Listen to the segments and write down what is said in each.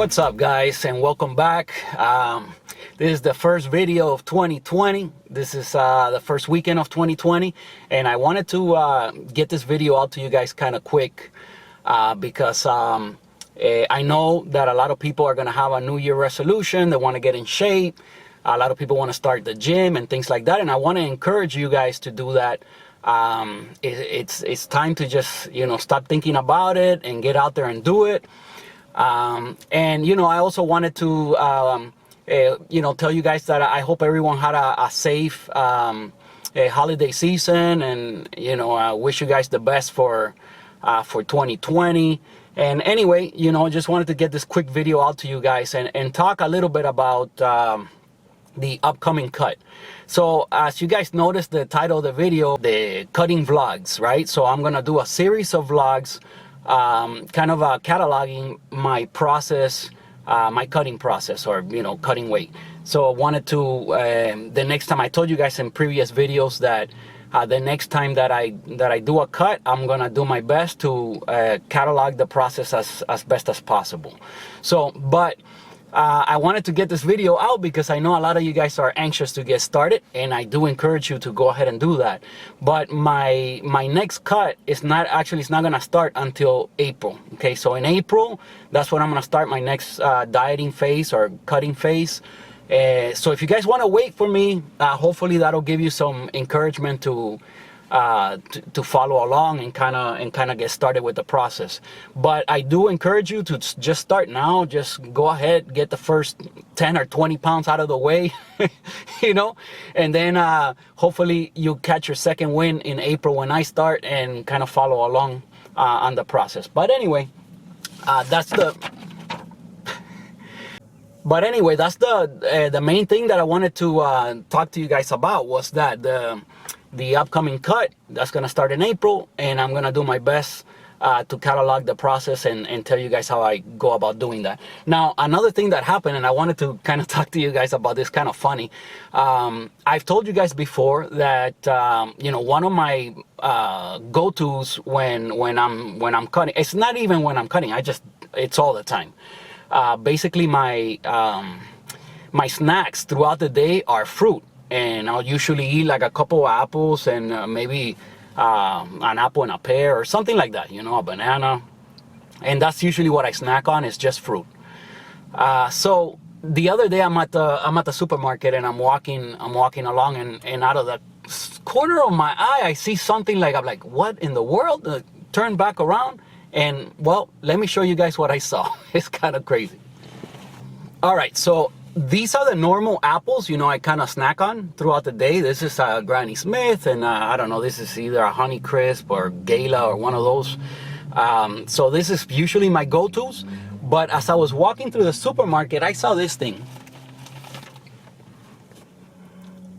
What's up, guys, and welcome back. This is the first video of 2020. This is the first weekend of 2020, and I wanted to get this video out to you guys kind of quick because I know that a lot of people are going to have a New Year resolution. They want to get in shape. A lot of people want to start the gym and things like that, and I want to encourage you guys to do that. It's time to just, stop thinking about it and get out there and do it. And I also wanted to tell you guys that I hope everyone had a safe holiday season, and I wish you guys the best for 2020. And anyway, just wanted to get this quick video out to you guys and talk a little bit about the upcoming cut. So as you guys noticed, the title of the video, the cutting vlogs, right? So I'm gonna do a series of vlogs kind of cataloging my process, my cutting process, or cutting weight. So I wanted to the next time, I told you guys in previous videos that the next time that I do a cut, I'm gonna do my best to catalog the process as best as possible. So but I wanted to get this video out because I know a lot of you guys are anxious to get started, and I do encourage you to go ahead and do that. But my next cut is not gonna start until April. Okay, so in April, that's when I'm gonna start my next dieting phase or cutting phase. So if you guys want to wait for me, hopefully that'll give you some encouragement to follow along and kind of get started with the process. But I do encourage you to just start now. Just go ahead, get the first 10 or 20 pounds out of the way, and then hopefully you catch your second win in April when I start, and kind of follow along on the process. But anyway, that's the main thing that I wanted to talk to you guys about, was that the upcoming cut that's gonna start in April, and I'm gonna do my best to catalog the process and tell you guys how I go about doing that. Now, another thing that happened, and I wanted to kind of talk to you guys about this, kind of funny. I've told you guys before that one of my go-tos when I'm cutting, it's not even when I'm cutting, it's all the time. Basically my snacks throughout the day are fruit. And I'll usually eat like a couple of apples and maybe an apple and a pear or something like that, a banana. And that's usually what I snack on, is just fruit. So the other day I'm at the supermarket, and I'm walking along, and out of the corner of my eye I see something, I'm like, what in the world? Turn back around, and well, let me show you guys what I saw. It's kind of crazy. All right, so these are the normal apples, I kind of snack on throughout the day. This is Granny Smith, and I don't know, this is either a Honey Crisp or Gala or one of those. So this is usually my go-tos. But as I was walking through the supermarket, I saw this thing.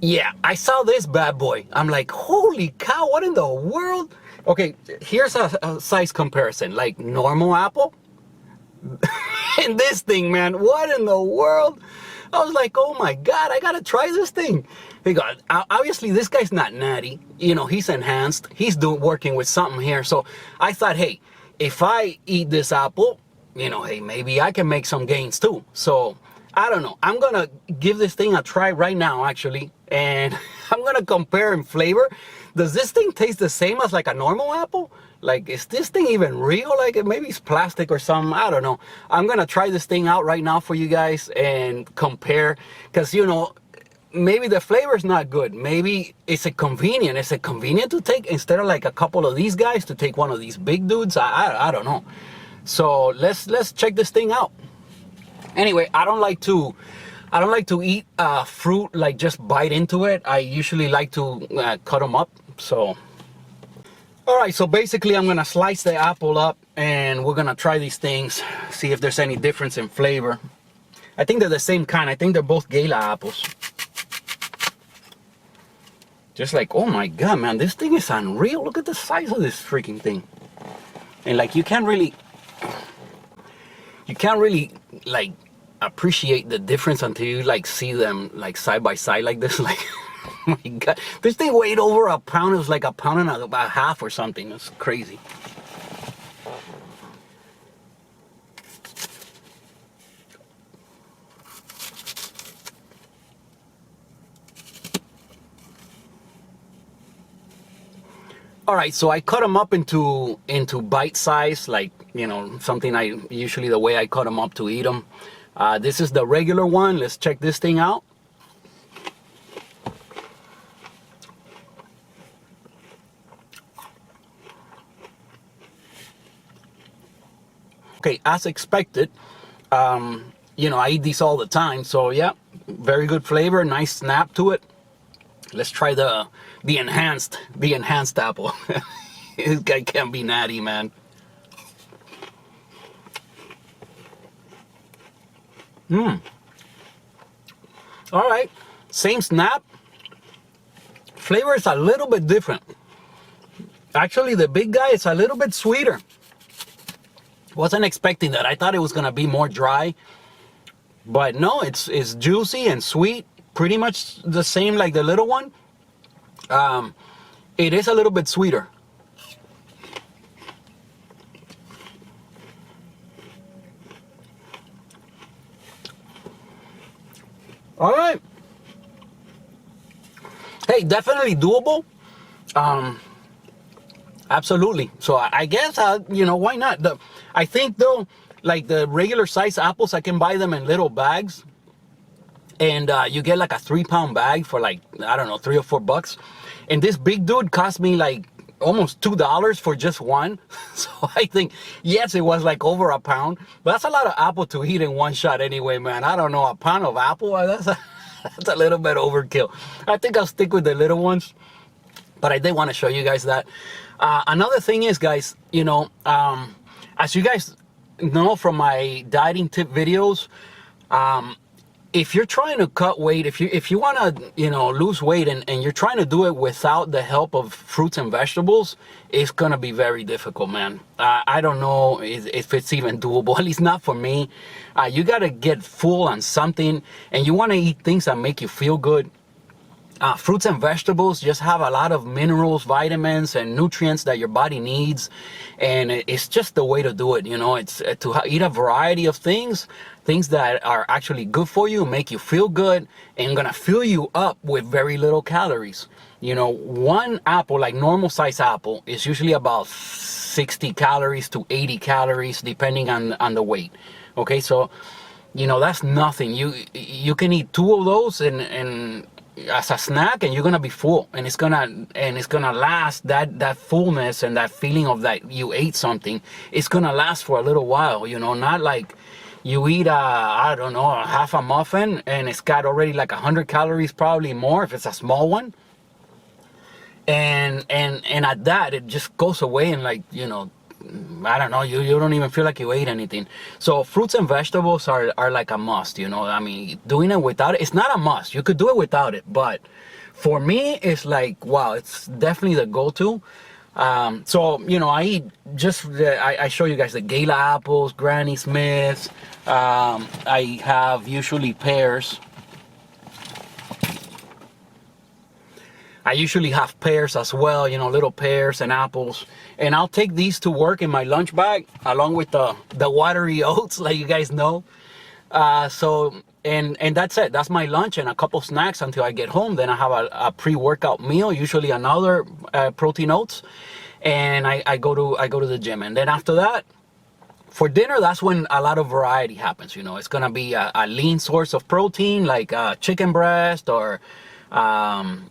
Yeah, I saw this bad boy. I'm like, holy cow, what in the world? Okay, here's a size comparison, like normal apple. And this thing, man, what in the world? I was like, oh my God, I gotta try this thing. Because obviously this guy's not natty, he's enhanced. He's working with something here. So I thought, hey, if I eat this apple, hey, maybe I can make some gains too. So I don't know. I'm gonna give this thing a try right now, actually, and I'm gonna compare in flavor. Does this thing taste the same as like a normal apple? Like, is this thing even real? Like, maybe it's plastic or something. I don't know. I'm gonna try this thing out right now for you guys and compare, because maybe the flavor's not good. Maybe it's convenient. Is it convenient to take, instead of like a couple of these guys, to take one of these big dudes? I don't know. So let's check this thing out. Anyway, I don't like to eat fruit, like just bite into it. I usually like to cut them up. So all right, so basically I'm gonna slice the apple up, and we're gonna try these things, see if there's any difference in flavor. I think they're the same kind. I think they're both Gala apples. Just like, oh my God, man, this thing is unreal. Look at the size of this freaking thing. And like, you can't really like appreciate the difference until you like see them like side by side like this. Like, oh my God, this thing weighed over a pound. It was like a pound and a half or something. It's crazy. All right, so I cut them up into bite size, like, you know, something I usually the way I cut them up to eat them. This is the regular one. Let's check this thing out. Okay, as expected, you know, I eat these all the time, so yeah, very good flavor, nice snap to it. Let's try the enhanced apple. This guy can't be natty, man. All right, same snap. Flavor is a little bit different. Actually, the big guy is a little bit sweeter. Wasn't expecting that. I thought it was gonna be more dry, but no, it's juicy and sweet, pretty much the same like the little one. It is a little bit sweeter. All right. Hey, definitely doable. Absolutely. So I guess, you know, why not? I think though, like the regular size apples, I can buy them in little bags. And you get like a 3-pound bag for like, I don't know, $3 or $4. And this big dude cost me like almost $2 for just one. So I think, yes, it was like over a pound. But that's a lot of apple to eat in one shot anyway, man. I don't know, a pound of apple, that's a little bit overkill. I think I'll stick with the little ones. But I did want to show you guys that. Another thing is, guys, you know, as you guys know from my dieting tip videos, if you're trying to cut weight, if you want to, you know, lose weight and you're trying to do it without the help of fruits and vegetables, it's going to be very difficult, man. I don't know if it's even doable, at least not for me. You got to get full on something, and you want to eat things that make you feel good. Fruits and vegetables just have a lot of minerals, vitamins, and nutrients that your body needs, and it's just the way to do it. You know, it's to eat a variety of things that are actually good for you, make you feel good, and gonna fill you up with very little calories. You know, one apple, like normal size apple, is usually about 60 calories to 80 calories, depending on the weight. Okay, so you know that's nothing. You can eat 2 of those and as a snack, and you're gonna be full, and it's gonna last. That fullness and that feeling of that you ate something, it's gonna last for a little while. You know, not like you eat I don't know, half a muffin and it's got already like 100 calories, probably more if it's a small one, and at that it just goes away in like, you know, I don't know, you don't even feel like you ate anything. So fruits and vegetables are like a must, you know. I mean, doing it without it, it's not a must. You could do it without it, but for me, it's like, wow, it's definitely the go-to. So, you know, I eat just, I show you guys the Gala apples, Granny Smiths. I have usually pears. I usually have pears as well, you know, little pears and apples. And I'll take these to work in my lunch bag along with the watery oats, like you guys know. And that's it. That's my lunch and a couple snacks until I get home. Then I have a pre-workout meal, usually another protein oats, and I go to the gym. And then after that, for dinner, that's when a lot of variety happens. You know, it's gonna be a lean source of protein, like chicken breast or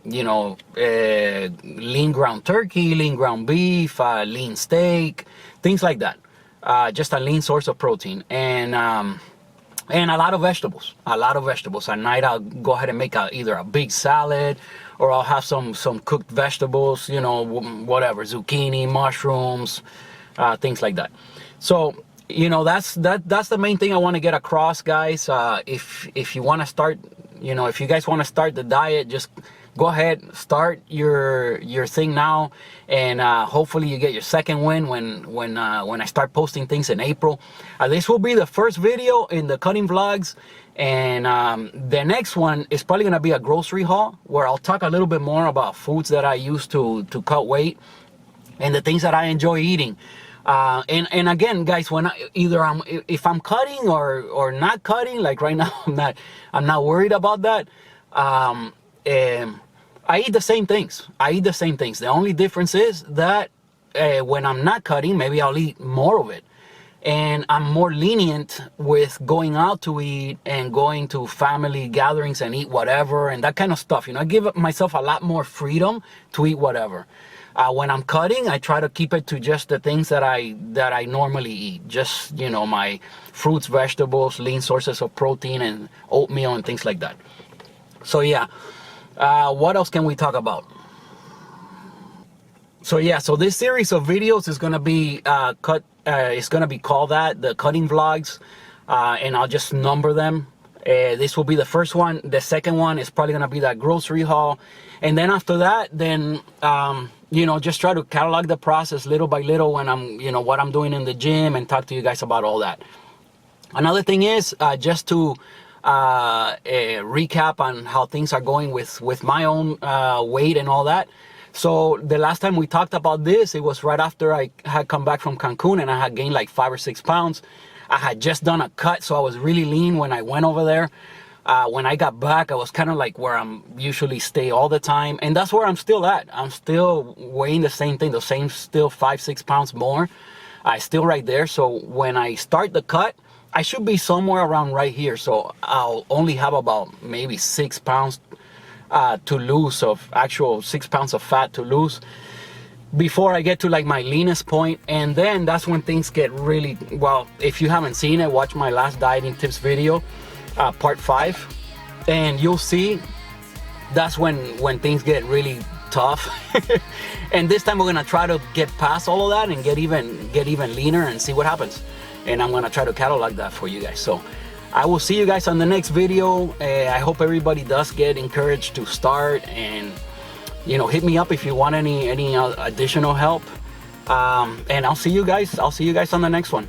you know, lean ground turkey, lean ground beef, lean steak, things like that. Just a lean source of protein, and a lot of vegetables. At night, I'll go ahead and make either a big salad, or I'll have some cooked vegetables, you know, whatever, zucchini, mushrooms, things like that. So, you know, that's the main thing I want to get across, guys. If you want to start, you know, if you guys want to start the diet, just go ahead, start your thing now, and hopefully you get your second win when I start posting things in April. This will be the first video in the cutting vlogs, and the next one is probably gonna be a grocery haul where I'll talk a little bit more about foods that I use to cut weight and the things that I enjoy eating. And again, guys, when if I'm cutting or not cutting, like right now, I'm not worried about that. I eat the same things. I eat the same things. The only difference is that when I'm not cutting, maybe I'll eat more of it. And I'm more lenient with going out to eat and going to family gatherings and eat whatever and that kind of stuff. You know, I give myself a lot more freedom to eat whatever. When I'm cutting, I try to keep it to just the things that I normally eat. Just, you know, my fruits, vegetables, lean sources of protein, and oatmeal and things like that. So yeah, what else can we talk about? So yeah, so this series of videos is gonna be it's gonna be called the cutting vlogs, and I'll just number them. This will be the first one. The second one is probably gonna be that grocery haul, and then after that, then you know, just try to catalog the process little by little when I'm, you know, what I'm doing in the gym, and talk to you guys about all that. Another thing is just to recap on how things are going with my own weight and all that. So the last time we talked about this, it was right after I had come back from Cancun, and I had gained like 5 or 6 pounds. I had just done a cut, so I was really lean when I went over there. When I got back, I was kind of like where I'm usually stay all the time, and that's where I'm still at. I'm still weighing the same thing, the same, still 5, 6 pounds more. I still right there. So when I start the cut, I should be somewhere around right here. So I'll only have about maybe 6 pounds to lose, of actual 6 pounds of fat to lose before I get to like my leanest point. And then that's when things get really, well, if you haven't seen it, watch my last dieting tips video, part 5, and you'll see that's when things get really tough. And this time we're gonna try to get past all of that and get even leaner and see what happens. And I'm gonna try to catalog that for you guys. So I will see you guys on the next video. I hope everybody does get encouraged to start, and you know, hit me up if you want any additional help. And I'll see you guys on the next one.